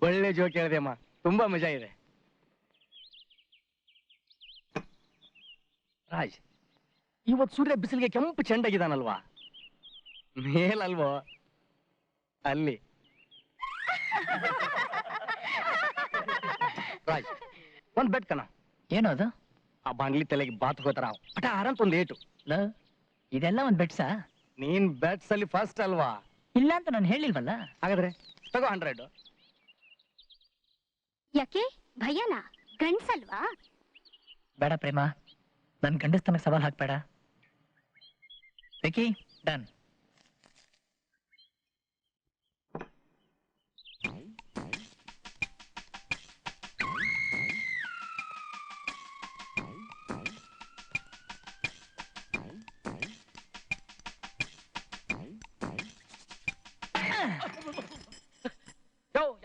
ಒಳ್ಳೆ ಜೋಕ್ ಹೇಳಿದೆ ಅಮ್ಮ, ತುಂಬಾ ಮಜಾ ಇದೆ. ರಾಜ್, ಇವತ್ತು ಸೂರ್ಯ ಬಿಸಿಲಿಗೆ ಕೆಂಪು ಚೆಂಡಾಗಿದ್ದಾನಲ್ವಾ? ಮೇಲಲ್ವೋ? ಅಲ್ಲಿ. ರಾಜ್, ಒಂದ್ ಬೆಟ್ ಕಣ. ಏನೋ ಅದು? ಆ ಬಾಂಡ್ಲಿ ತಲೆಗೆ ಬಾತ್ ಹೋತಾರ ಅಟ ಆರಂತ ಒಂದ್ ಏಟು. ಇದೆಲ್ಲ ಒಂದ್ ಬೆಟ್ಸಾ? ನೀನ್ ಬೆಟ್ಸ್ ಅಲ್ಲಿ ಫಸ್ಟ್ ಅಲ್ವಾ? ಇಲ್ಲ ಅಂತ ನಾನು ಹೇಳಿಲ್ವಲ್ಲ. ಹಾಗಾದ್ರೆ ತಗೋ 100. ಯಾಕೆ ಭಯನಾ? ಗಂಡ್ಸಲ್ವಾ? ಬೇಡ ಪ್ರೇಮ, ನನ್ ಗಂಡಸ್ತನಕ್ಕೆ ಸವಾಲ್ ಹಾಕ್ಬೇಡ. Wiki, done.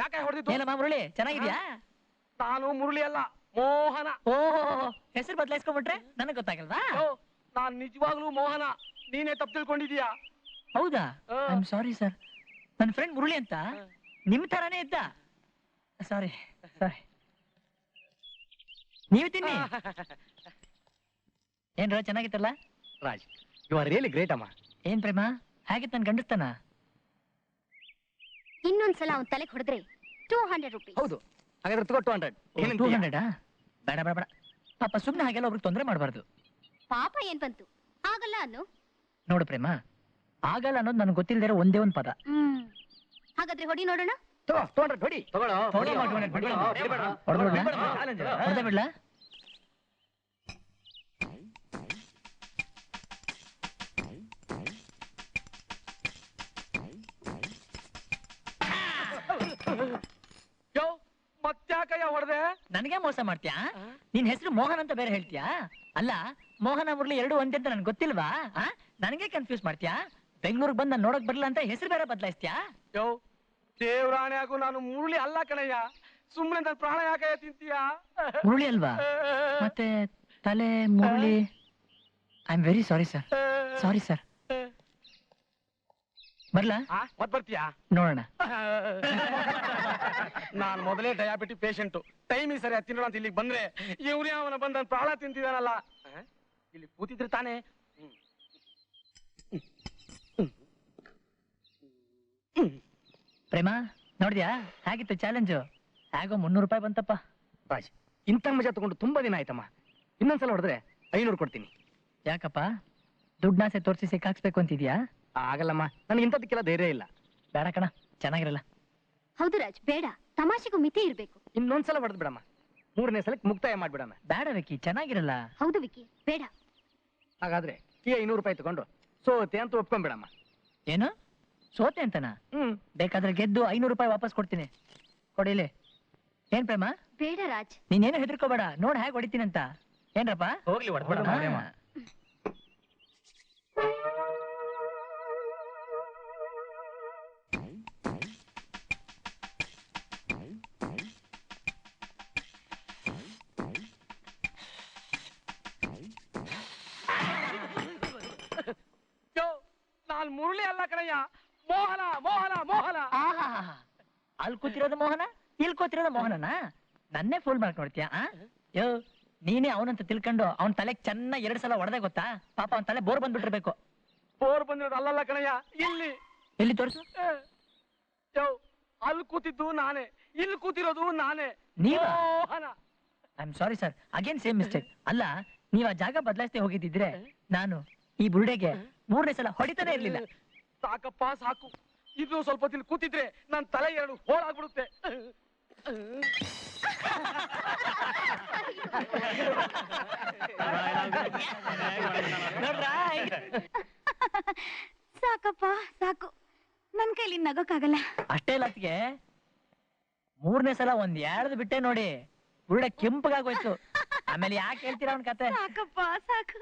ಯಾಕೆ ಹೊಡೆದಿದ್ದು? ಏನಮ್ಮ ಮುರಳಿ, ಚೆನ್ನಾಗಿದ್ಯಾ? ನಾನು ಮುರಳಿ ಅಲ್ಲ, ಮೋಹನ. ಓಹೋ, ಹೆಸರು ಬದಲಾಯಿಸ್ಕೊಂಡ್ಬಿಟ್ರೆ ನನಗೆ ಗೊತ್ತಾಗಲ್ವಾ? ನಾನ್ ನಿಜವಾಗ್ಲೂ ಮೋಹನ, ನೀನೇ ತಪ್ಪು ತಿಳ್ಕೊಂಡಿದೀಯಾ. ಹೌದಾ? I am sorry sir. ನನ್ನ ಫ್ರೆಂಡ್ ಮುರಳಿ ಅಂತ ನಿಮ್ ತರಾನೇ ಇದ್ದ. Sorry sorry. ನೀವು ತಿನ್ನಿ. ಏನ್ರ ಚೆನ್ನಾಗಿತ್ತಲ್ಲ? Raj, you are really great ಅಮ್ಮ. ಏನ್ ಪ್ರೇಮ, ಹಾಗಿತ್ತು ನನ್ ಗಂಡಸ್ತಾನ? ಇನ್ನೊಂದ್ಸಲ ಅವ್ನ್ ತಲೆಗೆ ಹೊಡೆದ್ರೆ 200 ರೂಪೀಸ್. ಹೌದು, ಹಾಗಾದ್ರೆ ತಗೋ 200. 200? ಬೇಡ ಬೇಡ ಬೇಡ ಪಾಪ, ಸುಮ್ನೆ ಹಾಗೆಲ್ಲ ಒಬ್ರಿಗೆ ತೊಂದರೆ ಮಾಡಬಾರ್ದು. ಪಾಪ ಏನ್ ಬಂತು? ಆಗಲ್ಲ ಅನ್ನು. ನೋಡು ಪ್ರೇಮ, ಆಗಲ್ಲ ಅನ್ನೋದು ನನಗೆ ಗೊತ್ತಿಲ್ಲದಿರೋ ಒಂದೇ ಒಂದು ಪದ. ಹಾಗಾದ್ರೆ ಹೊಡಿ ನೋಡೋಣ. ತಗೋ 200 ಹೊಡಿ. ಹೊಡೆದೇ ಬಿಡ್ಲಾ? ಮತ್ತ್ಯಾಕಯ್ಯ ಹೊಡೆದೆ? ನನಗೆ ಮೋಸ ಮಾಡ್ತೀಯಾ? ನಿನ್ ಹೆಸರು ಮೋಹನ್ ಅಂತ ಬೇರೆ ಹೇಳ್ತೀಯಾ? ಅಲ್ಲ, ಮೋಹನ ಮುರಳಿ ಎರಡು ಒಂದೇ ಅಂತ ನನ್ಗೆ ಗೊತ್ತಿಲ್ವಾ? ನನಗೆ ಕನ್ಫ್ಯೂಸ್ ಮಾಡ್ತೀಯಾ? ಬೆಂಗಳೂರಿಗೆ ಬಂದು ನಾನು ನೋಡಕ್ ಬರಲ್ಲ ಅಂತ ಹೆಸರು ಬೇರೆ ಬದಲಾಯಿಸ್ತೀಯಾ? ದೇವ್ರಾಣೆ ಆಗು, ನಾನು ಮುರಳಿ ಅಲ್ಲ ಕಣಯ್ಯ. ಸುಮ್ಮನೆ ನನ್ನ ಪ್ರಾಣ ಯಾಕಯ್ಯ ತಿಂತೀಯಾ? ಮುರಳಿ ಅಲ್ವಾ? ಮತ್ತೆ ತಲೆ Murali. I am very sorry sir. Sorry sir. ಬರ್ಲಾ? ಮತ್ ಬರ್ತೀಯಾ? ನೋಡೋಣ. ನಾನ್ ಮೊದಲೇ ಡಯಾಬಿಟಿಕ್ ಪೇಷಂಟ್. ಟೈಮಿಗೆ ಸರಿ ತಿನ್ನೋಣ ಅಂತ ಇಲ್ಲಿಗೆ ಬಂದ್ರೆ ಇವ್ರೇ ಅವನ ಬಂದ ನನ್ನ ಪ್ರಾಣ ತಿಂತಿದಾನಲ್ಲ. ಇಲ್ಲಿ ಕೂತಿದ್ರೆ ತಾನೇ. ಪ್ರೇಮ, ನೋಡಿದ್ಯಾ ಹೇಗಿತ್ತು ಚಾಲೆಂಜು? ಹೇಗೋ 300 ರೂಪಾಯಿ ಬಂತಪ್ಪ. ರಾಜ್, ಇಂಥ ಮಜಾ ತಗೊಂಡು ತುಂಬಾ ದಿನ ಆಯ್ತಮ್ಮ. ಇನ್ನೊಂದ್ಸಲ ಹೊಡೆದ್ರೆ 500 ಕೊಡ್ತೀನಿ. ಯಾಕಪ್ಪ, ದುಡ್ಡಾಸೆ ತೋರಿಸಿ ಸಿಕ್ಕಾಕ್ಸ್ಬೇಕು ಅಂತಿದ್ಯಾ? ಆಗಲ್ಲಮ್ಮ, ನನಗೆ ಇಂಥದಕ್ಕೆಲ್ಲ ಧೈರ್ಯ ಇಲ್ಲ. ಬೇಡ ಕಣ, ಚೆನ್ನಾಗಿರಲ್ಲ. ಹೌದು ರಾಜ್, ಬೇಡ. ತಮಾಷೆಗೂ ಮಿತಿ ಇರ್ಬೇಕು. ಇನ್ನೊಂದ್ಸಲ ಹೊಡೆದ್ ಬಿಡಮ್ಮ, 3ನೇ ಸಲಕ್ಕೆ ಮುಕ್ತಾಯ ಮಾಡ್ಬಿಡಮ್ಮ. ಬೇಡ ವಿಕಿ, ಚೆನ್ನಾಗಿರಲ್ಲ. ಹೌದು ವಿಕಿ, ಬೇಡ. ಹಾಗಾದ್ರೆ ಈ 500 ರೂಪಾಯಿ ತಗೊಂಡು ಸೋತೆ ಅಂತ ಒಪ್ಕೊಂಡ್ಬಿಡಮ್ಮ. ಏನು ಸೋತೆ ಅಂತನ? ಬೇಕಾದ್ರೆ ಗೆದ್ದು 500 ರೂಪಾಯಿ ವಾಪಸ್ ಕೊಡ್ತೀನಿ. ಕೊಡಿಲಿ. ಏನ್ ಪ್ರೇಮ? ಬೇಡ ರಾಜ್. ನೀನೇನು ಹೆದರ್ಕೋಬೇಡ, ನೋಡ್ ಹೇಗೆ ಹೊಡಿತೀನಂತ. ಏನ್ರಪ್ಪ? ಹೋಗ್ಲಿ, ಹೊಡ್ಬೇಡ. ನಾನ್ ಮುರಳಿ ಅಲ್ಲ ಕಣಯ್ಯ, ಮೋಹನ ಮೋಹನ ಮೋಹನ. ಅಲ್ಲಿ ಕೂತಿರೋದು ಮೋಹನ, ಇಲ್ಲಿ ಕೂತಿರೋದು ಮೋಹನನ? ನನ್ನೇ ಫೂಲ್ ಮಾಡಕ್ ನೋಡ್ತೀಯ? ಯೋ, ನೀನೇ ಅವನಂತ ತಿಳ್ಕೊಂಡು ಅವನ್ ತಲೆಗೆ ಚೆನ್ನಾಗಿ 2 ಸಲ ಹೊಡೆದ ಗೊತ್ತಾ? ಪಾಪ ಅವನ್ ತಲೆ ಬೋರ್ ಬಂದ್ಬಿಟ್ಟಿರ್ಬೇಕು. ಬೋರ್ ಬಂದಿರೋದು ಅಲ್ಲಲ್ಲ ಕಣಯ್ಯ, ಇಲ್ಲಿ. ಎಲ್ಲಿ ತೋರ್ಸು. ಅಲ್ಲಿ ಕೂತಿದ್ದು ನಾನೇ, ಇಲ್ಲಿ ಕೂತಿರೋದು ನಾನೇ. ನೀವ? Mohan. I am sorry sir, again same mistake. ಅಲ್ಲ, ನೀವ್ ಆ ಜಾಗ ಬದಲಾಯಿಸದೆ ಹೋಗಿದ್ದಿದ್ರೆ ನಾನು ಈ ಬುರುಡೆಗೆ 3ನೇ ಸಲ ಹೊಡಿತಾನೆ ಇರ್ಲಿಲ್ಲ. ಸಾಕಪ್ಪ ಸಾಕು, ಇದು ಸ್ವಲ್ಪ ಹೊತ್ತಿಲ್ ಕೂತಿದ್ರೆ ನನ್ ತಲೆ 2 ಹೋಳಾಗ್ಬಿಡುತ್ತೆ. ಸಾಕಪ್ಪ ಸಾಕು, ನನ್ ಕೈಲಿ ನಗೋಕ್ಕಾಗಲ್ಲ. ಅಷ್ಟೇ ಲತ್ಗೆ 3ನೇ ಸಲ ಒಂದ್ 2 ಬಿಟ್ಟೆ ನೋಡಿ, ಬುರುಡೆ ಕೆಂಪಗಾಗೋಯ್ತು. ಆಮೇಲೆ ಯಾಕೆ ಹೇಳ್ತೀರಾ ಅವನ್ ಕತೆ? ಸಾಕಪ್ಪ ಸಾಕು.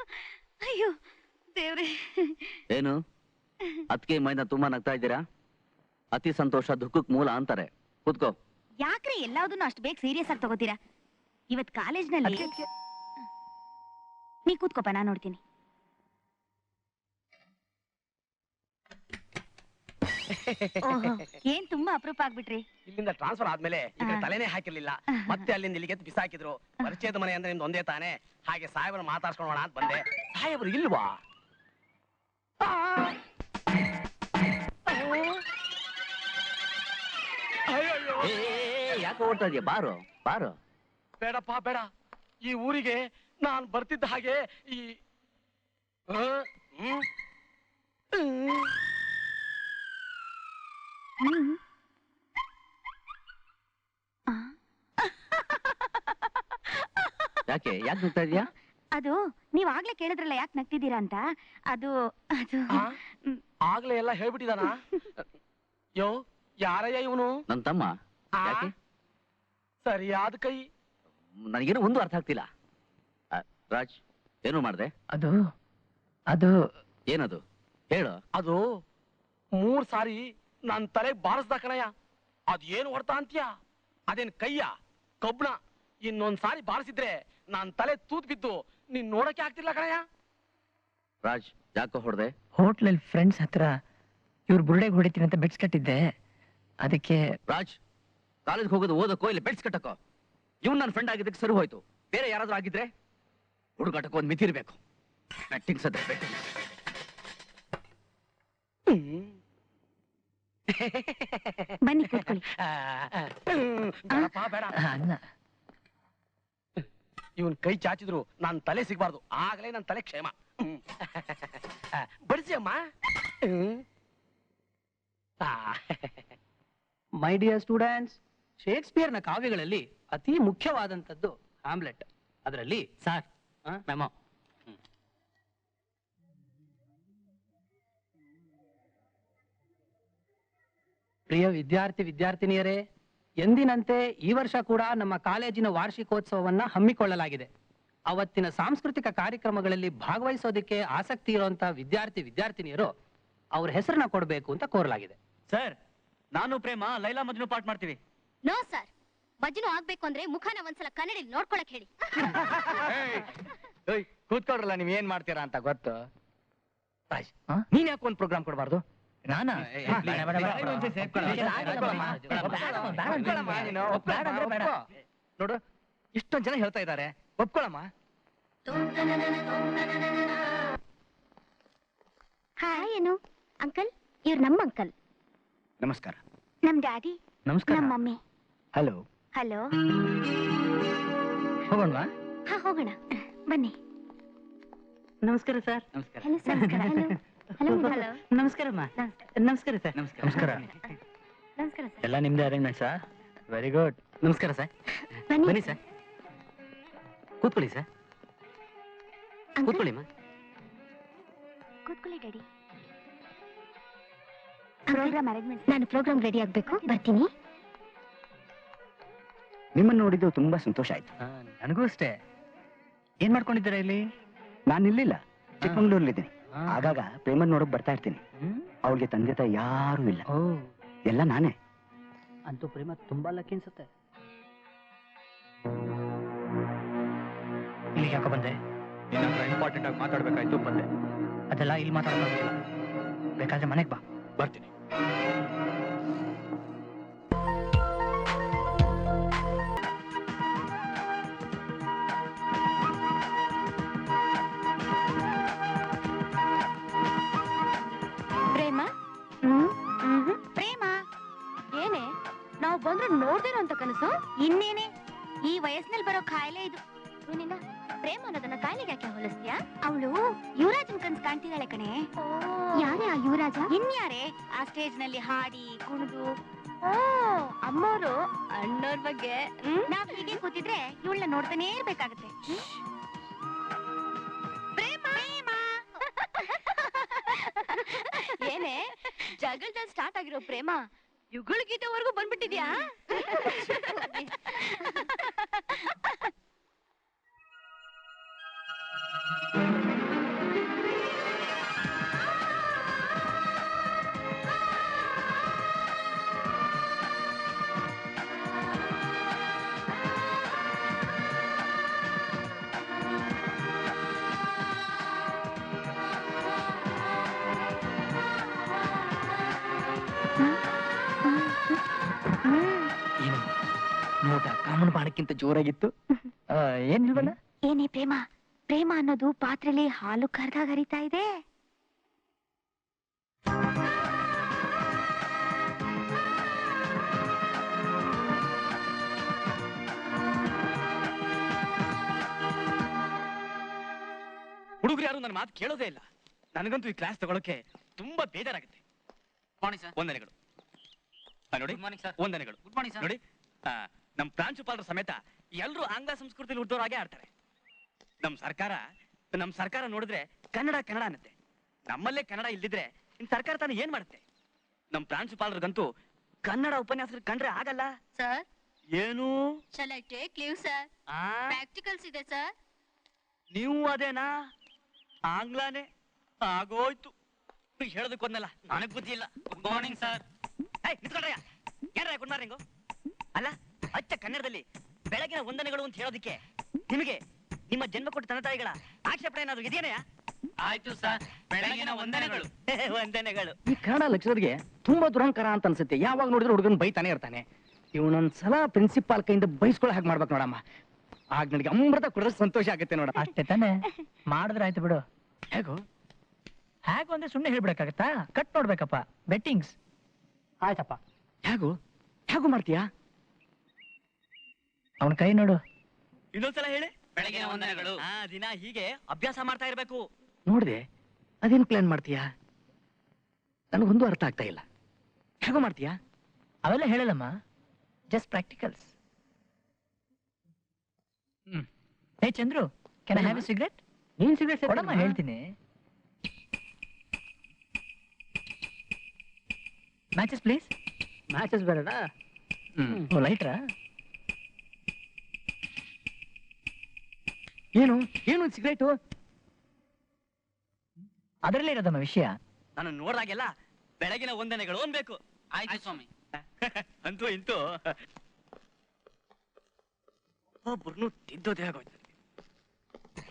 ಅಯ್ಯೋ ದೇವ್ರೆ. ಏನು ಅದಕ್ಕೆ ಮೈನ ತುಂಬಾ ನಗ್ತಾ ಇದ್ದೀರಾ? ಅತಿ ಸಂತೋಷ ದುಃಖಕ್ ಮೂಲ ಅಂತಾರೆ. ಕೂತ್ಕೋ. ಯಾಕ್ರೆ ಎಲ್ಲಾದನ್ನು ಅಷ್ಟು ಬೇಗ ಸೀರಿಯಸ್ ಆಗಿ ತಗೋತೀರಾ? ಇವತ್ ಕಾಲೇಜ್ನಲ್ಲಿ ನೀ ಕೂತ್ಕೋಪ, ನಾ ನೋಡ್ತೀನಿ. ಓಹೋ ಏನ್ ತುಂಬಾ ಅಪರೂಪ ಆಗ್ಬಿಟ್ರಿ. ಇಲ್ಲಿಂದ ಟ್ರಾನ್ಸ್ಫರ್ ಆದ್ಮೇಲೆ ಈ ಕಡೆ ತಲೆನೇ ಹಾಕಿರ್ಲಿಲ್ಲ. ಮತ್ತೆ ಅಲ್ಲಿಂದ ಇಲ್ಲಿಗೆ ಬಿಸಾಕಿದ್ರು. ಪರಿಚಯದ ಮನೆ ಅಂದ್ರೆ ನಿಮ್ದು ಒಂದೇ ತಾನೆ. ಹಾಗೆ ಸಾಹೇಬ್ರ ಮಾತಾಡ್ಸ್ಕೊಳ್ಳೋಣ ಅಂತ ಬಂದೆ. ಸಾಹೇಬ್ರು ಇಲ್ವಾ? ಯಾಕೆ ಓಡ್ತಾ ಇದೆಯಾ? ಬಾರು ಬಾರು. ಬೇಡಪ್ಪ ಬೇಡ. ಈ ಊರಿಗೆ ನಾನ್ ಬರ್ತಿದ್ದ ಹಾಗೆ ಈ ಯಾಕೆ ಯಾಕೆ ಹೋಗ್ತಾ ಇದೀಯಾ? ಅದು ನೀವ್ ಆಗ್ಲೇ ಕೇಳಿದ್ರಲ್ಲ ಯಾಕೆ ನಗ್ತಿದ್ದೀರಾ ಅಂತ. ಅದು ಅದು ಆಗ್ಲೇ ಎಲ್ಲ ಹೇಳ್ಬಿಟ್ಟಿದಾನ. ಯೋ ಯಾರಯ್ಯ ಇವನು? ನನ್ ತಮ್ಮ. ಯಾಕೆ? ಸರಿಯಾದ ಕೈ. ನನಗೇನು ಒಂದು ಅರ್ಥ ಆಗ್ತಿಲ್ಲ. ರಾಜ್ ಏನು ಮಾಡ್ದೆ? ಅದು ಅದು ಏನದು ಹೇಳು. ಅದು 3 ಸಾರಿ ನನ್ ತಲೆಗ್ ಬಾರಿಸ್ದ ಕಣಯ್ಯ. ಅದ್ ಏನು ಹೊಡ್ತಾ ಅಂತೀಯ? ಅದೇನ್ ಕೈಯ ಕಬ್ಬಣ? ಇನ್ನೊಂದ್ ಸಾರಿ ಬಾರಿಸಿದ್ರೆ ನಾನ್ ತಲೆ ತೂತ್ ಬಿದ್ದು ನೀನ್ ನೋಡಕ್ಕೆ ಆಗ್ತಿಲ್ಲ ಕಣಯ್ಯ. ರಾಜ್ ಯಾಕೋ ಹೊಡ್ದೆ? ಹೋಟ್ಲಲ್ಲಿ ಫ್ರೆಂಡ್ಸ್ ಹತ್ರ ಇವ್ರು ಬುರುಡೆಗೆ ಹೊಡಿತೀನಿ ಅಂತ ಬೆಟ್ಸ್ ಕಟ್ಟಿದ್ದೆ. ಅದಕ್ಕೆ ರಾಜ್ ಕಾಲೇಜ್ಗೆ ಹೋಗೋದು ಓದಕ್ಕೋ ಇಲ್ಲ ಬೆಟ್ಸ್ ಕಟ್ಟಕ್ಕೋ? ಇವ್ನು ನನ್ನ ಫ್ರೆಂಡ್ ಆಗಿದ್ದಕ್ಕೆ ಸರಿ ಹೋಯ್ತು. ಬೇರೆ ಯಾರಾದ್ರೂ ಆಗಿದ್ರೆ ಹುಡುಗಾಟಕ್ಕೆ ಒಂದು ಮಿತಿ ಇರ್ಬೇಕು. ಬ್ಯಾಟಿಂಗ್ಸ್ ಅದೇ ಬ್ಯಾಟಿಂಗ್. ಬನ್ನಿ ಕೂತ್ಕೊಳ್ಳಿ. ಬೇಡಪ್ಪ ಬೇಡ. ಅನ್ನ ಇವನ್ ಕೈ ಚಾಚಿದ್ರು ನಾನ್ ತಲೆ ಸಿಗ್ಬಾರ್ದು. ಆಗ್ಲೇ ನನ್ ತಲೆ ಕ್ಷೇಮ. ಬಡಿಸಿ ಅಮ್ಮ. ಮೈ ಡಿಯರ್ ಸ್ಟೂಡೆಂಟ್ಸ್, ಶೇಕ್ಸ್ಪಿಯರ್ನ ಕಾವ್ಯಗಳಲ್ಲಿ ಅತಿ ಮುಖ್ಯವಾದಂಥದ್ದು ಹ್ಯಾಮ್ಲೆಟ್. ಅದರಲ್ಲಿ ಸರ್ ಮೆಮೊ. ಪ್ರಿಯ ವಿದ್ಯಾರ್ಥಿನಿಯರೇ, ಎಂದಿನಂತೆ ಈ ವರ್ಷ ಕೂಡ ನಮ್ಮ ಕಾಲೇಜಿನ ವಾರ್ಷಿಕೋತ್ಸವವನ್ನ ಹಮ್ಮಿಕೊಳ್ಳಲಾಗಿದೆ. ಅವತ್ತಿನ ಸಾಂಸ್ಕೃತಿಕ ಕಾರ್ಯಕ್ರಮಗಳಲ್ಲಿ ಭಾಗವಹಿಸೋದಕ್ಕೆ ಆಸಕ್ತಿ ಇರುವಂತಹ ವಿದ್ಯಾರ್ಥಿನಿಯರು ಅವ್ರ ಹೆಸರನ್ನ ಕೊಡಬೇಕು ಅಂತ ಕೋರಲಾಗಿದೆ. ಸರ್, ನಾನು ಪ್ರೇಮ ಲೈಲಾ ಮಜ್ನು ಪಾಠ ಮಾಡ್ತೀವಿ. ನೋ ಸರ್, ಮಜ್ನು ಆಗ್ಬೇಕು ಅಂದ್ರೆ ಮುಖನ ಒಂದ್ಸಲ ಕನ್ನಡದಲ್ಲಿ ನೋಡ್ಕೊಳಕ್ ಹೇಳಿ. ಕೂತ್ಕೊಡ್ರಲ್ಲ, ನೀವ್ ಏನ್ ಮಾಡ್ತೀರಾ ಅಂತ ಗೊತ್ತು. ರಾಜ್, ಹಾ? ನೀನ್ ಯಾಕೆ ಒಂದ್ ಪ್ರೋಗ್ರಾಮ್ ಕೊಡಬಾರ್ದು? ನಾನಾ? ಬೇಡ, ಬೇಡ, ಬೇಡ. ನೋಡು, ಇಷ್ಟೊಂದ್ ಜನ ಹೇಳ್ತಾ ಇದ್ದಾರೆ, ಒಪ್ಕೊಳಮ್ಮ. ಹಾಯ್ ಏನು ಅಂಕಲ್? ಇವ್ರು ನಮ್ಮ ಅಂಕಲ್. ನಮಸ್ಕಾರ. ನಮ್ ಡ್ಯಾಡಿ. ನಮಸ್ಕಾರ. ನಮ್ ಮಮ್ಮಿ. ಹಲೋ. ಹಲೋ. ಹೋಗೋಣವಾ? ಹಾ ಹೋಗೋಣ ಬನ್ನಿ. ನಮಸ್ಕಾರ ಸರ್. ನಮಸ್ಕಾರ. Hello sir. Hello hello hello. ನಮಸ್ಕಾರಮ್ಮ. ನಮಸ್ಕಾರ ಸರ್. ನಮಸ್ಕಾರ. ನಮಸ್ಕಾರ ಸರ್. ಎಲ್ಲ ನಿಮ್ದೇ ಅರೇಂಜ್ಮೆಂಟ್ಸಾ? Very good. ನಮಸ್ಕಾರ ಸರ್. ಬನ್ನಿ ಸರ್. ಕೂತ್ಕೊಳ್ಳಿ ಸರ್. ಕೂತ್ಕೊಳ್ಳಿಮ್ಮ. ಕೂತ್ಕೊಳ್ಳಿ ಡ್ಯಾಡಿ. Programme arrangement. ನಾನು ಪ್ರೋಗ್ರಾಮ್ ರೆಡಿ ಆಗ್ಬೇಕು, ಬರ್ತೀನಿ. ನಿಮ್ಮನ್ನು ನೋಡಿದ್ದು ತುಂಬಾ ಸಂತೋಷ ಆಯ್ತು. ನನಗೂ ಅಷ್ಟೇ. ಏನ್ ಮಾಡ್ಕೊಂಡಿದ್ದೀರಾ ಇಲ್ಲಿ? ನಾನು ಇಲ್ಲಿಲ್ಲ, ಚಿಕ್ಕಮಂಗ್ಳೂರ್ಲಿದ್ದೀನಿ. ಆಗಾಗ ಪ್ರೇಮನ್ ನೋಡಕ್ ಬರ್ತಾ ಇರ್ತೀನಿ. ಅವಳಿಗೆ ತಂದೆ ತಾಯಿ ಯಾರು ಇಲ್ಲ, ಓ, ಎಲ್ಲ ನಾನೇ. ಅಂತೂ ಪ್ರೇಮ ತುಂಬಾ ಲಕ್ಕಿ ಅನ್ಸುತ್ತೆ. ಇಲ್ಲಿಗೆ ಯಾಕೋ ಬಂದೆ? ಇಂಪಾರ್ಟೆಂಟ್ ಆಗಿ ಮಾತಾಡ್ಬೇಕಾಯ್ತು, ಬಂದೆ. ಅದೆಲ್ಲ ಇಲ್ಲಿ ಮಾತಾಡೋಕ್ಕಾಗಲ್ಲ. ಬೇಕಾದ್ರೆ ಮನೆಗೆ ಬಾ. ಬರ್ತೀನಿ. ಪ್ರೇಮ? ಪ್ರೇಮ ಏನೇ ನಾವು ಬಂದ್ರೆ ನೋಡ್ದೇನೋ ಅಂತ ಕನಸು? ಇನ್ನೇನೆ, ಈ ವಯಸ್ಸಿನಲ್ಲಿ ಬರೋ ಕಾಯಿಲೆ ಇದು. ನಿನ್ನ ಪ್ರೇಮ ಅನ್ನೋದನ್ನ ಕಾಯಿಲೆಗೆ ಯಾಕೆ ಹೋಲಿಸ್ತೀಯಾ? ಅವಳು ಯುವರಾಜನ್ ಕನ್ಸ್ ಕಾಣ್ತಿದ್ದಾಳೆ ಕಣೆ. ಯಾರೇ ಆ ಯುವರಾಜ? ಇನ್ಯಾರೇ ಆ ಸ್ಟೇಜ್ ನಲ್ಲಿ ಹಾಡಿ ಕುಣಿದು. ಓ, ಅಮ್ಮೋರು ಅಣ್ಣೋರ್ ಬಗ್ಗೆ. ನಾವ್ ಹೀಗೆ ಕೂತಿದ್ರೆ ಇವಳನ್ನ ನೋಡ್ತಾನೆ ಇರ್ಬೇಕಾಗತ್ತೆ. ಪ್ರೇಮ ಏನೇ ಜಗಳದಲ್ಲಿ ಸ್ಟಾರ್ಟ್ ಆಗಿರೋ ಪ್ರೇಮ ಯುಗಳ ಗೀತೆವರೆಗೂ ಬಂದ್ಬಿಟ್ಟಿದ್ಯಾ? ಏನು ನೋಟ ಕಾಮನ್ ಬಾಣಕ್ಕಿಂತ ಜೋರಾಗಿತ್ತು. ಏನಿಲ್ವಲ್ಲ. ಏನೇ ಪ್ರೇಮ, ಪ್ರೇಮ ಅನ್ನೋದು ಪಾತ್ರೆಲಿ ಹಾಲು ಕರ್ದಾಗ ಹರಿತಾ ಇದೆ. ಹುಡುಗರು ಯಾರು ನನ್ನ ಮಾತು ಕೇಳೋದೇ ಇಲ್ಲ. ನನಗಂತೂ ಈ ಕ್ಲಾಸ್ ತಗೊಳಕ್ಕೆ ತುಂಬಾ ಬೇಜಾರಾಗುತ್ತೆ. ವಂದನೆಗಳು. ನೋಡಿ ವಂದನೆಗಳು. Good morning sir. ನೋಡಿ ನಮ್ ಪ್ರಾಂಶುಪಾಲರ ಸಮೇತ ಎಲ್ಲರೂ ಆಂಗ್ಲ ಸಂಸ್ಕೃತಿಯಲ್ಲಿ ಹುಟ್ಟೋರು ಹಾಗೆ ಆಡ್ತಾರೆ. ನಮ್ ಸರ್ಕಾರ ನೋಡಿದ್ರೆ ಕನ್ನಡ ಕನ್ನಡ ಅನ್ನತ್ತೆ. ನಮ್ಮಲ್ಲೇ ಕನ್ನಡ ಇಲ್ದಿದ್ರೆ ಇನ್ ಸರ್ಕಾರ ತಾನು ಏನ್ ಮಾಡುತ್ತೆ? ನಮ್ ಪ್ರಾಂಶುಪಾಲರಿಗಂತೂ ಕನ್ನಡ ಉಪನ್ಯಾಸ ಕಂಡ್ರೆ ಆಗಲ್ಲ. ಸರ್ ಏನು shall I take leave sir? Practicals ಇದೆ ಸರ್. ನೀವು ಅದೇನಾ? ಆಂಗ್ಲಾನೇ ಆಗೋಯ್ತು. ಹೇಳೋದಕ್ಕೊಂದಲ್ಲ, ನನಗ್ ಬುದ್ಧಿ ಇಲ್ಲ. Good morning sir. ನಿಂತ್ಕೊಳ್ರಯ್ಯ, ಏನ್ರ ಗುಡ್ ಮಾರ್ನಿಂಗು? ಅಲ್ಲ, ಅಚ್ಚ ಕನ್ನಡದಲ್ಲಿ ಬೆಳಗಿನ ವಂದನೆಗಳು ಅಂತ ಹೇಳೋದಿಕ್ಕೆ ನಿಮಗೆ ನಿಮ್ಮ ಜನ್ಮ ಕೊಟ್ಟ ತಂದೆ ತಾಯಿಗಳ ಆಕ್ಷೇಪಣೆ ಏನಾದ್ರು ಇದೆಯೇನೆಯ? ಆಯ್ತು ಸರ್, ಬೆಳಗಿನ ವಂದನೆಗಳು. ವಂದನೆಗಳು. ಈ ಕನ್ನಡ ಲೆಕ್ಚರರ್ಗೆ ತುಂಬಾ ದುರಂಕಾರ ಅಂತ ಅನ್ಸುತ್ತೆ. ಯಾವಾಗ ನೋಡಿದ್ರೆ ಹುಡುಗನ್ ಬೈತಾನೆ ಇರ್ತಾನೆ. ಇವನೊಂದ್ಸಲ ಪ್ರಿನ್ಸಿಪಾಲ್ ಕೈಯಿಂದ ಬೈಸ್ಕೊಳ್ಳೋ ಹಾಗೆ ಮಾಡ್ಬೇಕು ನೋಡಮ್ಮ. ಆಗ ನನಗೆ ಅಮೃತ ಕುಡಿದ್ರೆ ಸಂತೋಷ ಆಗುತ್ತೆ ನೋಡ. ಅಷ್ಟೇ ತಾನೆ, ಮಾಡಿದ್ರೆ ಆಯ್ತು ಬಿಡು. ಹೇಗೋ ಹೇಗೋ ಅಂದ್ರೆ ಸುಮ್ಮನೆ ಹೇಳ್ಬಿಡಕ್ಕಾಗತ್ತಾ? Cut ನೋಡ್ಬೇಕಪ್ಪ, bettings. ಆಯ್ತಪ್ಪ. ಹೇಗೂ ಮಾಡ್ತೀಯಾ? ಅವನ ಕೈ ನೋಡು. ಇನ್ನೊಂದ್ಸಲ ಹೇಳಿ. ಬೆಳಗಿನ ವಂದನೆಗಳು. ದಿನ ಹೀಗೆ ಅಭ್ಯಾಸ ಮಾಡ್ತಾ ಇರ್ಬೇಕು. ನೋಡ್ದೆ, ಅದೇನ್ ಪ್ಲಾನ್ ಮಾಡ್ತೀಯಾ? ನನಗೊಂದು ಅರ್ಥ ಆಗ್ತಾ ಇಲ್ಲ. ಹೇಗೋ ಮಾಡ್ತೀಯಾ? ಅವೆಲ್ಲ ಹೇಳಲ್ಲಮ್ಮ, ಜಸ್ಟ್ ಪ್ರಾಕ್ಟಿಕಲ್ಸ್. ಹೇ Chandru, can I have a cigarette? ನೀನ್ ಸಿಗರೇಟ್ ಕೊಡಮ್ಮ, ಹೇಳ್ತೀನಿ. Matches please. ಮ್ಯಾಚಸ್ ಬೇಡ. ಓ, ಲೈಟ್ರಾ? ಏನು ಸಿಗರೇಟು? ಅದರಲ್ಲೇ ಇರೋದಮ್ಮ ವಿಷಯ. ನಾನು ನೋಡ್ದಾಗೆಲ್ಲ ಬೆಳಗಿನ ವಂದನೆಗಳು ಅನ್ಬೇಕು. ಆಯ್ತು ಸ್ವಾಮಿ. ಅಂತೂ ಇಂತೂ ಒಬ್ಬರನ್ನು ತಿದ್ದೋದೇ ಆಗೋಯ್ತು.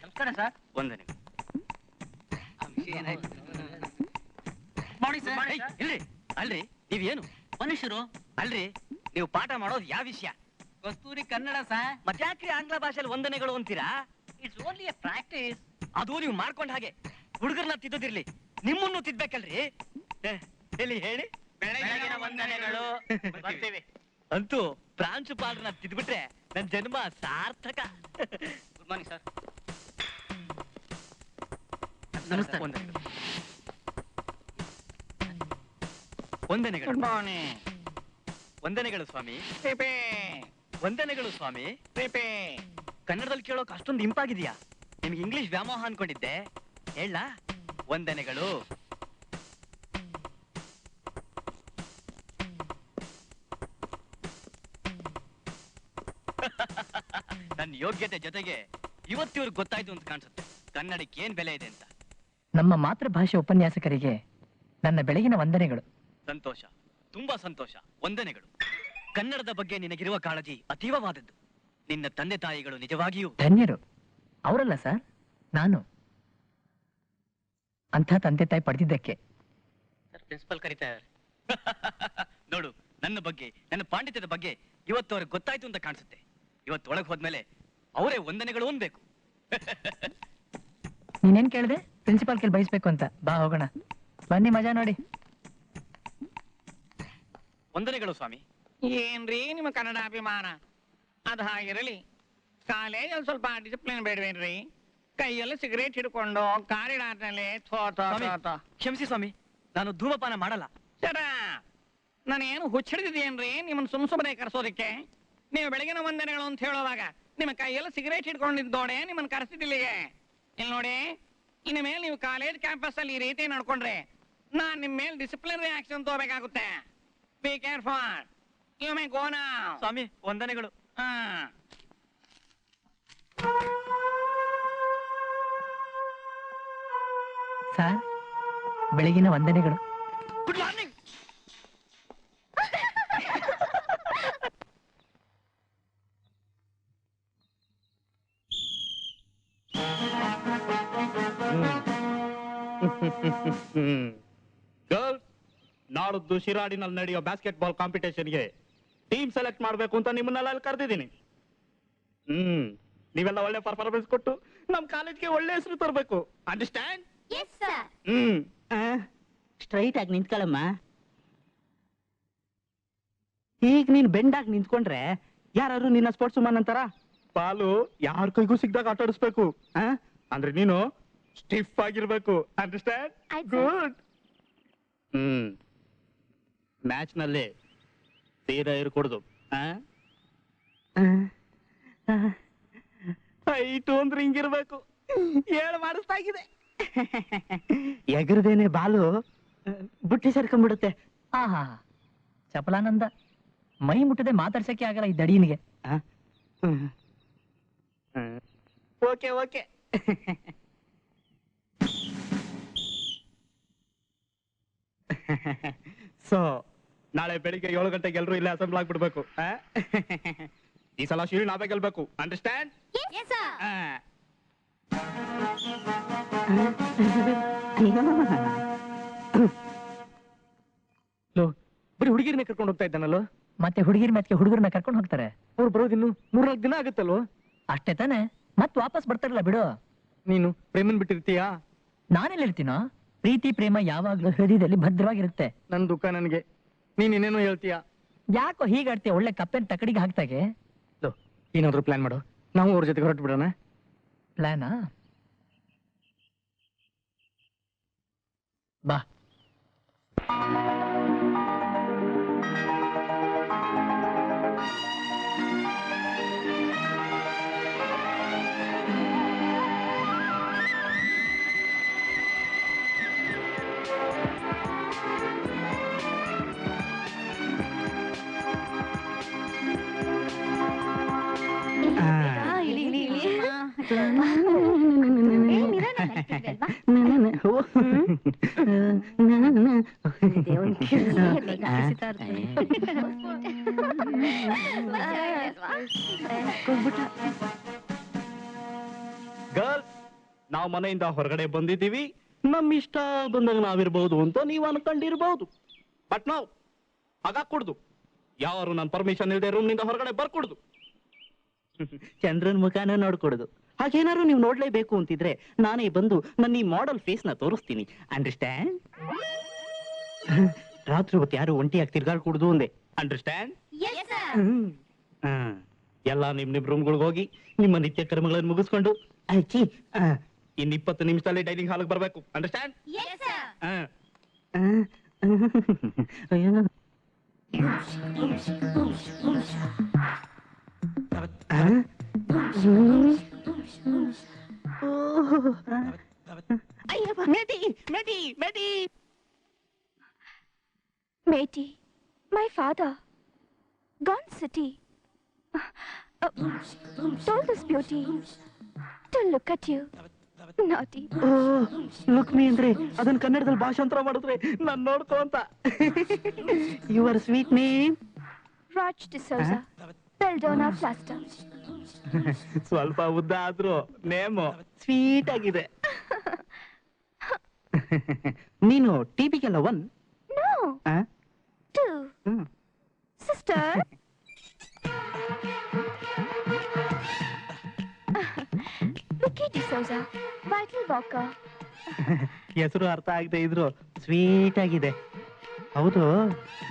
ನಮಸ್ಕಾರ ಸರ್. ವಂದನೆಗಳು. Morning sir. ಇಲ್ರಿ, ಅಲ್ರಿ ನೀವೇನು ಮನುಷ್ಯರು. ಅಲ್ರಿ, ನೀವು ಪಾಠ ಮಾಡೋದು ಯಾವ ವಿಷಯ? ಕಸ್ತೂರಿ ಕನ್ನಡ ಸರ್. ಮತ್ತ್ಯಾಕ್ರಿ ಆಂಗ್ಲ ಭಾಷೆಯಲ್ಲಿ ವಂದನೆಗಳು ಅಂತೀರಾ? It's only A practice. ಅದು ನೀವು ಮಾಡ್ಕೊಂಡ್ ಹಾಗೆ ಹುಡುಗರನ್ನ ತಿದ್ದೋದಿರ್ಲಿ, ನಿಮ್ಮನ್ನು ತಿದ್ಬೇಕಲ್ರಿ. ಎಲ್ಲಿ ಹೇಳಿ? ಬೆಳಗಿನ ವಂದನೆಗಳು. ಬರ್ತೀವಿ. ಅಂತೂ ಪ್ರಾಂಶುಪಾಲರನ್ನ ತಿದ್ಬಿಟ್ರೆ ನನ್ ಜನ್ಮ ಸಾರ್ಥಕ. Good morning sir. ನಮಸ್ತೆ. ವಂದನೆಗಳು. Good morning. ವಂದನೆಗಳು ಸ್ವಾಮಿ. ವಂದನೆಗಳು ಸ್ವಾಮಿ. ಕನ್ನಡದಲ್ಲಿ ಕೇಳೋಕೆ ಅಷ್ಟೊಂದು ಇಂಪಾಗಿದೆಯಾ? ನಿಮ್ಗೆ ಇಂಗ್ಲಿಷ್ ವ್ಯಾಮೋಹ ಅನ್ಕೊಂಡಿದ್ದೆ. ಹೇಳ, ವಂದನೆಗಳು. ನನ್ನ ಯೋಗ್ಯತೆ ಜೊತೆಗೆ ಇವತ್ತಿವ್ರಿಗೆ ಗೊತ್ತಾಯ್ತು ಅಂತ ಕಾಣಿಸುತ್ತೆ ಕನ್ನಡಕ್ಕೆ ಏನ್ ಬೆಲೆ ಇದೆ ಅಂತ. ನಮ್ಮ ಮಾತೃಭಾಷೆ ಉಪನ್ಯಾಸಕರಿಗೆ ನನ್ನ ಬೆಳಗಿನ ವಂದನೆಗಳು. ಸಂತೋಷ, ತುಂಬಾ ಸಂತೋಷ. ವಂದನೆಗಳು. ಕನ್ನಡದ ಬಗ್ಗೆ ನಿನಗಿರುವ ಕಾಳಜಿ ಅತೀವವಾದದ್ದು. ನಿನ್ನ ತಂದೆ ತಾಯಿಗಳು ನಿಜವಾಗಿಯೂ ಧನ್ಯರು. ಅವರಲ್ಲ ಸರ್, ನಾನು. ಅಂಥ ತಂದೆ ತಾಯಿ ಪಡೆದಿದ್ದಕ್ಕೆ. ಪ್ರಿನ್ಸಿಪಲ್ ಕರೀತಾರೆ. ನೋಡು, ನನ್ನ ಬಗ್ಗೆ, ನನ್ನ ಪಾಂಡಿತ್ಯದ ಬಗ್ಗೆ ಇವತ್ತು ಅವ್ರಿಗೆ ಗೊತ್ತಾಯ್ತು ಅಂತ ಕಾಣಿಸುತ್ತೆ. ಇವತ್ತು ಒಳಗೆ ಹೋದ್ಮೇಲೆ ಅವರೇ ವಂದನೆಗಳು ಅನ್ಬೇಕು. ನೀನೇನ್ ಕೇಳಿದೆ? ಪ್ರಿನ್ಸಿಪಾಲ್ ಕೇಳಿ ಬಯಸ್ಬೇಕು ಅಂತ. ಬಾ ಹೋಗೋಣ, ಬನ್ನಿ, ಮಜಾ ನೋಡಿ. ವಂದನೆಗಳು ಸ್ವಾಮಿ. ಏನ್ರಿ ನಿಮ್ಮ ಕನ್ನಡ ಅಭಿಮಾನ? ಅದ ಹಾಗಿರಲಿ, ಕಾಲೇಜಲ್ಲಿ ಸ್ವಲ್ಪ ಡಿಸಿಪ್ಲಿನ್ ಬೇಡವೇನ್ರಿ? ಕೈಯಲ್ಲಿ ಸಿಗರೇಟ್ ಹಿಡ್ಕೊಂಡು ಕಾರಿಡಾರ್ನಲ್ಲಿ ಕ್ಷಮಿಸಿ ಸ್ವಾಮಿ, ನಾನು ಧೂಮಪಾನ ಮಾಡಲ್ಲ. ಸರ, ನಾನೇನು ಹುಚ್ಚಿಡಿದೇನ್ರಿ ನಿಮ್ಮನ್ನ ಸುಮ್ಮನೆ ಕರೆಸೋದಕ್ಕೆ? ನೀವು ಬೆಳಗಿನ ವಂದನೆಗಳು ಅಂತ ಹೇಳುವಾಗ ನಿಮ್ಮ ಕೈಯೆಲ್ಲ ಸಿಗರೇಟ್ ಹಿಡ್ಕೊಂಡಿದ್ದೋಡೆ ನಿಮ್ಮನ್ನ ಕರೆಸಿದಿಲ್ಲಿಗೆ. ಇಲ್ಲಿ ನೋಡಿ, ಇನ್ನು ಮೇಲೆ ನೀವು ಕಾಲೇಜ್ ಕ್ಯಾಂಪಸ್ ಅಲ್ಲಿ ಈ ರೀತಿ ನಡ್ಕೊಂಡ್ರೆ ನಾನ್ ನಿಮ್ ಮೇಲೆ ಡಿಸಿಪ್ಲಿನರಿ ಆಕ್ಷನ್ ತಗೋಬೇಕಾಗುತ್ತೆ. Be careful. You may go now. ಸ್ವಾಮಿ, ವಂದನೆಗಳು. ಸರ್, ಬೆಳಗಿನ ವಂದನೆಗಳು. Good morning. ಗರ್ಲ್ಸ್, ನೌ ನಾಡದ್ದು ಶಿರಾಡಿನಲ್ಲಿ ನಡೆಯೋ ಬಾಸ್ಕೆಟ್ ಬಾಲ್ ಕಾಂಪಿಟೇಷನ್ಗೆ ಟೀಮ್ ಸೆಲೆಕ್ಟ್ ಮಾಡ್ಬೇಕು ಅಂತ ನಿಮ್ಮನ್ನೆಲ್ಲ ಅಲ್ಲಿ ಕರೆದಿದ್ದೀನಿ. ನೀವೆಲ್ಲ ಒಳ್ಳೆ ಪರ್ಫಾರ್ಮೆನ್ಸ್ ಕೊಟ್ಟು ನಮ್ ಕಾಲೇಜ್ಗೆ ಒಳ್ಳೆ ಹೆಸರು ತರಬೇಕು. ಅಂಡರ್ಸ್ಟ್ಯಾಂಡ್? ಸ್ಟ್ರೈಟ್ ಆಗಿ ನಿಂತ್ಕೊಳ್ಳಮ್ಮ. ಈಗ ನೀನ್ ಬೆಂಡಾಗಿ ನಿಂತ್ಕೊಂಡ್ರೆ ಯಾರು ನಿನ್ನ ಸ್ಪೋರ್ಟ್ಸ್ ವುಮನ್ ಅಂತಾರ? ಬಾಲು ಯಾರ ಕೈಗೂ ಸಿಗ್ದಾಗ ಆಟ ಆಡಿಸ್ಬೇಕು. ಅಂದ್ರೆ ನೀನು ಸ್ಟಿಫ್ ಆಗಿರ್ಬೇಕು. ಅಂಡರ್ಸ್ಟ್ಯಾಂಡ್? ಗುಡ್. ಮ್ಯಾಚ್ ನಲ್ಲಿ ತೀರಾ ಇರ್ಕೊಡುದು. ಹೈಟು ಅಂದ್ರೆ ಹಿಂಗಿರ್ಬೇಕು. ಹೇಳು ಮಾಡಿಸ್ತಾಗಿದೆ. ಎಗರದೇನೆ ಬಾಲು ಬುಟ್ಟಿ ಸೇರ್ಕೊಂಡ್ಬಿಡುತ್ತೆ. ಆಹಾ ಚಪಲಾನಂದ, ಮೈ ಮುಟ್ಟದೆ ಮಾತಾಡ್ಸಕ್ಕೆ ಆಗಲ್ಲ ಈ ದಡಿಯನಿಗೆ. Okay okay. ಸೊ ನಾಳೆ ಬೆಳಿಗ್ಗೆ 7 ಗಂಟೆಗೆ ಎಲ್ಲರೂ ಇಲ್ಲೇ ಅಸೆಂಬ್ಲ್ ಆಗ್ಬಿಡ್ಬೇಕು. ಈ ಸಲ ಶಿರಿ ನಾವೇ ಗೆಲ್ಬೇಕು. ಅಂಡರ್ಸ್ಟ್ಯಾಂಡ್? ಬರೀ ಹುಡುಗಿರನ್ನೇ ಕರ್ಕೊಂಡು ಹೋಗ್ತಾ ಇದ್ದಾನಲ್ಲೋ. ಮತ್ತೆ ಹುಡುಗಿರ್ ಮ್ಯಾಚ್ಗೆ ಹುಡುಗರನ್ನ ಕರ್ಕೊಂಡು ಹೋಗ್ತಾರೆ. ಅವ್ರು ಬರೋದಿನ್ನು 3-4 ದಿನ ಆಗುತ್ತಲ್ವೋ. ಅಷ್ಟೇ ತಾನೆ, ಮತ್ ವಾಪಸ್ ಬರ್ತಾರಲ್ಲ ಬಿಡು. ನೀನು ಪ್ರೇಮನ್ ಬಿಟ್ಟಿರ್ತೀಯಾ? ನಾನೆಲ್ಲ ಹೇಳ್ತೀನೋ, ಪ್ರೀತಿ ಪ್ರೇಮ ಯಾವಾಗ್ಲೂ ಹೃದಯದಲ್ಲಿ ಭದ್ರವಾಗಿರುತ್ತೆ. ನನ್ ದುಃಖ ನನ್ಗೆ, ನೀನ್ ಇನ್ನೇನೋ ಹೇಳ್ತೀಯಾ. ಯಾಕೋ ಹೀಗಾಡ್ತೀಯ? ಒಳ್ಳೆ ಕಪ್ಪೆನ್ ತಕಡಿಗೆ ಹಾಕ್ತಾಗೆ. ಏನಾದ್ರು ಪ್ಲಾನ್ ಮಾಡು, ನಾವು ಅವ್ರ ಜೊತೆಗೆ ಹೊರಟು ಬಿಡೋಣ. ಪ್ಲಾನಾ? ಬಾ. ಗರ್ಲ್ಸ್, ನಾವು ಮನೆಯಿಂದ ಹೊರಗಡೆ ಬಂದಿದ್ದೀವಿ. ನಮ್ ಇಷ್ಟ ಬಂದಾಗ ನಾವಿರ್ಬಹುದು ಅಂತ ನೀವು ಅನ್ಕೊಂಡಿರ್ಬಹುದು. ಬಟ್ ನಾವು ಹಾಗಾಕೂಡ್ದು. ಯಾರು ನನ್ನ ಪರ್ಮಿಷನ್ ಇಲ್ಲದೆ ರೂಮ್ ನಿಂದ ಹೊರಗಡೆ ಬರ್ಕೊಡುದು. ಚಂದ್ರನ್ ಮುಖಾನ ನೋಡ್ಕೊಡುದು. ಹಾಗೇನಾದ್ರು ನೀವು ನೋಡ್ಲೇಬೇಕು ಅಂತಿದ್ರೆ ನಾನೇ ಬಂದು ನನ್ನ ಈ ಮಾಡೆಲ್ ಫೇಸ್ ನ ತೋರಿಸ್ತೀನಿ. ಅಂಡರ್ಸ್ಟ್ಯಾಂಡ್? ರಾತ್ರಿ ಹೊತ್ತು ಯಾರು ಒಂಟಿಯಾಗಿ ತಿರ್ಗಾಡ್ಕೊಡುದು ಅಂದೆ. ಅಂಡರ್ಸ್ಟ್ಯಾಂಡ್? ಎಲ್ಲ ನಿಮ್ ರೂಮ್ಗಳಿಗೆ ಹೋಗಿ ನಿಮ್ಮ ನಿತ್ಯ ಕರ್ಮಗಳನ್ನು ಮುಗಿಸ್ಕೊಂಡು ಅಚ್ಚಿ ಇನ್ 20 ನಿಮಿಷದಲ್ಲಿ ಡೈನಿಂಗ್ ಹಾಲ್ಗೆ ಬರ್ಬೇಕು. Understand? Meti, my father, gone city, told this beauty to look at you. Naughty. Look me ಅಂದ್ರೆ ಅದನ್ನ ಕನ್ನಡದಲ್ಲಿ ಭಾಷಾಂತರ ಮಾಡಿದ್ರೆ ನಾನ್ ನೋಡ್ಕೋ ಅಂತ. Your sweet name? Raj D'Souza, Beldona Plaster. ಸ್ವಲ್ಪ ಉದ್ದ ಆದ್ರೂ ನೇಮು ಸ್ವೀಟ್ ಆಗಿದೆ. ನೀನು ಟಿಪಿಗೆಲ್ಲ 1? No. 2. Sister. Vicky D'Souza, Vital Walker. ಹೆಸರು ಅರ್ಥ ಆಗದೆ ಇದ್ರು ಸ್ವೀಟ್ ಆಗಿದೆ. ಹೌದು,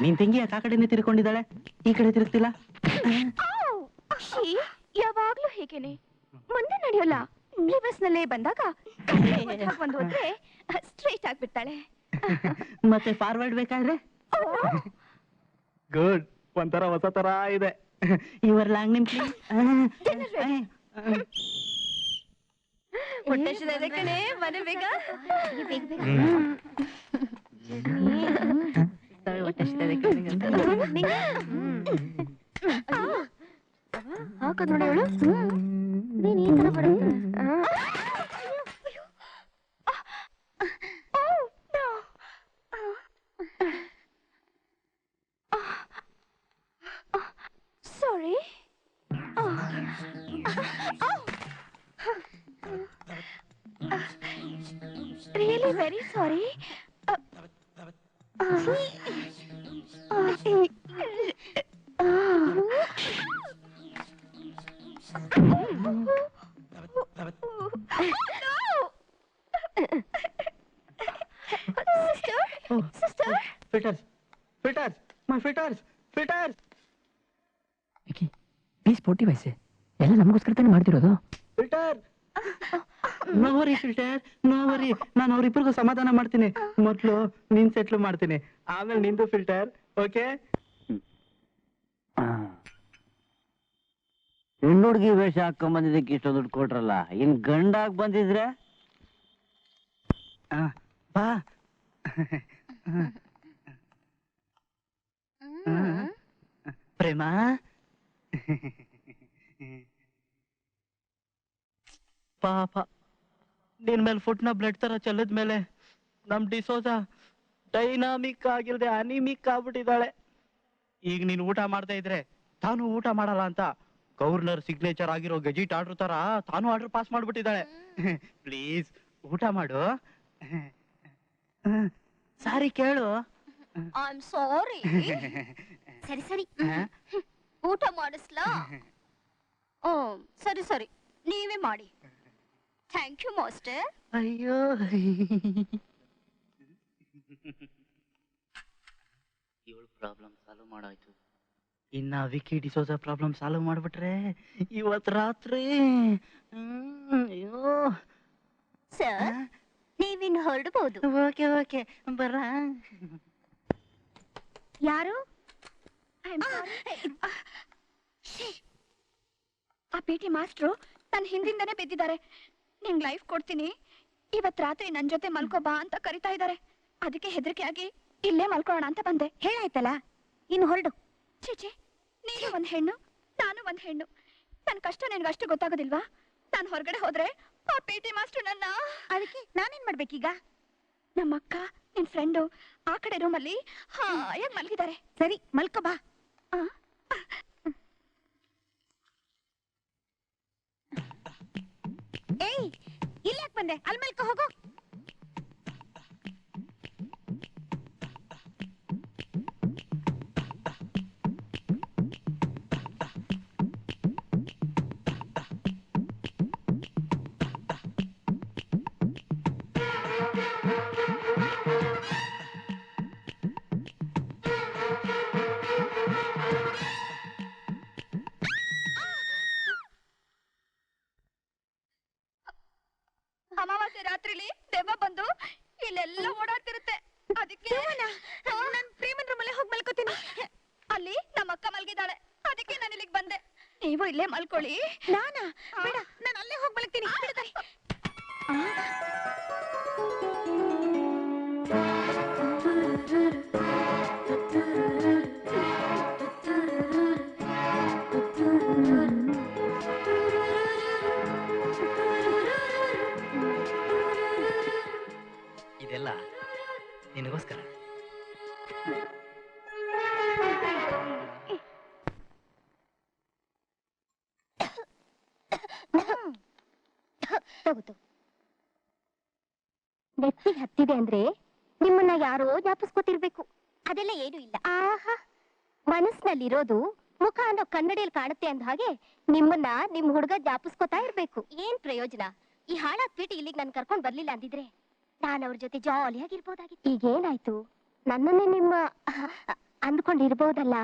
ನೀನ್ ತಂಗಿ ಆ ಕಡೆನೆ ತಿರ್ಕೊಂಡಿದ್ದಾಳೆ, ಈ ಕಡೆ ತಿರುಗ್ತಿಲ್ಲ. ಯಾವಾಗ್ಲೂ ಹೇಗೇನೆ, ಮುಂದೆ ನಡೆಯೋಲ್ಲ. ರಿವರ್ಸ್ ನಲ್ಲೇ ಬಂದಾಗ ಬಂದು ಹೋದ್ರೆ ಸ್ಟ್ರೈಟ್ ಆಗ್ಬಿಡ್ತಾಳೆ. ಮತ್ತೆ ಫಾರ್ವರ್ಡ್ ಬೇಕಾದ್ರೆ ಗುಡ್, ಒಂಥರ ಹೊಸ ತರ ಇದೆ. ಯುವರ್ ಲಾಂಗ್ ನಿಮ್ ಹೊಟ್ಟೆ ಕಣೆ, ಮನೆ ಬೇಗ ಹಾಕದ್ ನೋಡಿ ಅವಳು. ನೀನ್ ಈ ತರ ಬರುತ್ತೆ. Sorry. Really very sorry. My filters filters please 40 ವಯಸ್ಸೆ ಎಲ್ಲ ನಮಗೋಸ್ಕರ ತಾನೇ ಮಾಡ್ತಿರೋದು. Filter no worry filter no worry, ನಾನು ಅವ್ರಿಬ್ರಿಗೂ ಸಮಾಧಾನ ಮಾಡ್ತೀನಿ. ಮೊದ್ಲು ನೀನ್ ಸೆಟ್ಲ್ ಮಾಡ್ತೀನಿ, ಆಮೇಲೆ ನಿಂದು ಫಿಲ್ಟರ್. ಓಕೆ? ಹೆಣ್ಣುಡ್ಗಿ ವೇಷ ಹಾಕೊಂಡ್ ಬಂದಿದ್ದಕ್ಕೆ ಇಷ್ಟು ದುಡ್ಡು ಕೊಟ್ರಲ್ಲ, ಇನ್ ಗಂಡಾಗ್ ಬಂದಿದ್ರೆ ಬಾ. ಪ್ರೇಮ ಪಾಪ ನಿನ್ ಮೇಲೆ ಫುಟ್ನ ಬ್ಲಡ್ ತರ ಚೆಲ್ಲದ ಮೇಲೆ ನಮ್ ಡಿಸೋಜ ಡೈನಾಮಿಕ್ ಆಗಿಲ್ದೆ ಅನಿಮಿಕ್ ಆಗ್ಬಿಟ್ಟಿದ್ದಾಳೆ. ಈಗ ನೀನ್ ಊಟ ಮಾಡ್ತಾ ಇದ್ರೆ ತಾನು ಊಟ ಮಾಡಲ್ಲ ಅಂತ ಗವರ್ನರ್ ಸಿಗ್ನೇಚರ್ ಆಗಿರೋ ಗೆಜಿಟ್ ಆರ್ಡರ್ ತರ ತಾನು ಆರ್ಡರ್ ಪಾಸ್ ಮಾಡ್ಬಿಟ್ಟಿದ್ದಾಳೆ. ಪ್ಲೀಸ್ ಊಟ ಮಾಡು. ಸಾರಿ ಕೇಳು. I am sorry. ಸರಿ ಸರಿ, ಊಟ ಮಾಡಿಸ್ಲಾ? ಸರಿ ಸರಿ, ನೀವೇ ಮಾಡಿ. Thank you master. ಅಯ್ಯೋ, ಇವಳು ಪ್ರಾಬ್ಲಮ್ ಸಾಲ್ವ್ ಮಾಡಾಯ್ತು. ಇನ್ನ ವಿಕಿ ಡಿಸೋಜ ಪ್ರಾಬ್ಲಮ್ ಸಾಲ್ವ್ ಮಾಡ್ಬಿಟ್ರೆ ಇವತ್ ರಾತ್ರಿ. ಅಯ್ಯೋ ಸರ್, ನೀವಿನ್ ಹೊರಡಬಹುದು. ಓಕೆ ಓಕೆ, ಬರ. ಯಾರು? ಆ ಪೇಟಿ ಮಾಸ್ಟ್ರು ನನ್ನ ಹಿಂದಿಂದನೇ ಬಿದ್ದಿದ್ದಾರೆ. ನಿಂಗ್ ಲೈಫ್ ಕೊಡ್ತೀನಿ, ಇವತ್ ರಾತ್ರಿ ನನ್ ಜೊತೆ ಮಲ್ಕೋ ಬಾ ಅಂತ ಕರಿತಾ ಇದ್ದಾರೆ. ಅದಕ್ಕೆ ಹೆದರಿಕೆಯಾಗಿ ಇಲ್ಲೇ ಮಲ್ಕೊಳ್ಳೋಣ ಅಂತ ಬಂದೆ. ಹೇಳಾಯ್ತಲ್ಲ, ಇನ್ನು ಹೊರಡು. ಚೀಚಿ, ನೀನು ಒಂದ್ ಹೆಣ್ಣು, ನಾನು ಒಂದ್ ಹೆಣ್ಣು. ನನ್ ಕಷ್ಟ ನಿನ್ಗಷ್ಟು ಗೊತ್ತಾಗೋದಿಲ್ವಾ? ನಾನ್ ಹೊರಗಡೆ ಹೋದ್ರೆ ಆ ಪೇಟಿ ಮಾಸ್ಟ್ರು ನನ್ನ. ಅದಕ್ಕೆ ನಾನೇನ್ ಮಾಡ್ಬೇಕೀಗ? ನಮ್ಮಕ್ಕ, ನಿನ್ ಫ್ರೆಂಡು ಆ ಕಡೆ ರೂಮಲ್ಲಿ ಹಾಯಾಗಿ ಮಲಗಿದ್ದಾರೆ. ಸರಿ, ಮಲ್ಕೋ ಬಾ. ಏಯ್, ಇಲ್ಲಿ ಯಾಕೆ ಬಂದೆ? ಅಲ್ಲಿ ಮಲ್ಕೋ ಹೋಗು. ಅಮಾವಾಸ್ಯೆ ರಾತ್ರಿಲಿ ದೆವ್ವ ಬಂದು ಇಲ್ಲೆಲ್ಲ ಓಡಾಡ್ತಿರುತ್ತೆ. ಅದಕ್ಕೆ ನನ್ ಪ್ರೇಮನ್ ರೂಮಲ್ಲೇ ಹೋಗಿ ಮಲ್ಕೋತೀನಿ. ಅಲ್ಲಿ ನಮ್ಮ ಅಕ್ಕ ಮಲ್ಗಿದ್ದಾಳೆ, ಅದಕ್ಕೆ ನಾನು ಇಲ್ಲಿಗೆ ಬಂದೆ. ನೀವು ಇಲ್ಲೇ ಮಲ್ಕೊಳ್ಳಿ. ನಾನಾ? ಬೇಡ, ನಾನು ಅಲ್ಲೇ ಹೋಗಿ ಮಲಗ್ತೀನಿ. ಬಿಡ್ತಾರೆ. ಇದೆಲ್ಲ ನಿನಗೋಸ್ಕರ. ತಗೋತು. ನೆತ್ತಿಗೆ ಹತ್ತಿದೆ ಅಂದ್ರೆ ನಿಮ್ಮನ್ನ ಯಾರೋ ಜ್ಞಾಪಿಸ್ಕೊತಿರ್ಬೇಕು. ಅದೆಲ್ಲ ಏನು ಇಲ್ಲ. ಆಹಾ, ಮನಸ್ಸಿನಲ್ಲಿರೋದು ಮುಖ ಅನ್ನೋ ಕನ್ನಡಿಯಲ್ಲಿ ಕಾಣುತ್ತೆ ಅಂದ ಹಾಗೆ ನಿಮ್ಮನ್ನ ನಿಮ್ ಹುಡುಗ ಜ್ಞಾಪಿಸ್ಕೊತಾ ಇರ್ಬೇಕು. ಏನ್ ಪ್ರಯೋಜನ? ಈ ಹಾಳಾಗ್ ಪೀಟಿ ಇಲ್ಲಿಗೆ ನನ್ ಕರ್ಕೊಂಡ್ ಬರ್ಲಿಲ್ಲ ಅಂದಿದ್ರೆ ನಾನು ಅವ್ರ ಜೊತೆ ಜಾಲಿಯಾಗಿರ್ಬೋದಾಗಿತ್ತು. ಈಗೇನಾಯ್ತು? ನನ್ನನ್ನೇ ನಿಮ್ಮ ಅಂದ್ಕೊಂಡಿರ್ಬೋದಲ್ಲ.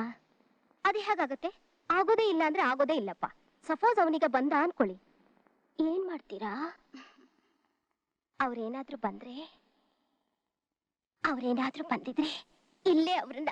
ಅದೇ ಹೇಗಾಗತ್ತೆ? ಆಗೋದೇ ಇಲ್ಲ ಅಂದ್ರೆ ಆಗೋದೇ ಇಲ್ಲಪ್ಪ. ಸಪೋಸ್ ಅವನಿಗೆ ಬಂದ ಅನ್ಕೊಳ್ಳಿ, ಏನ್ ಮಾಡ್ತೀರಾ? ಅವ್ರೇನಾದ್ರೂ ಬಂದಿದ್ರೆ ಇಲ್ಲೇ ಅವ್ರನ್ನ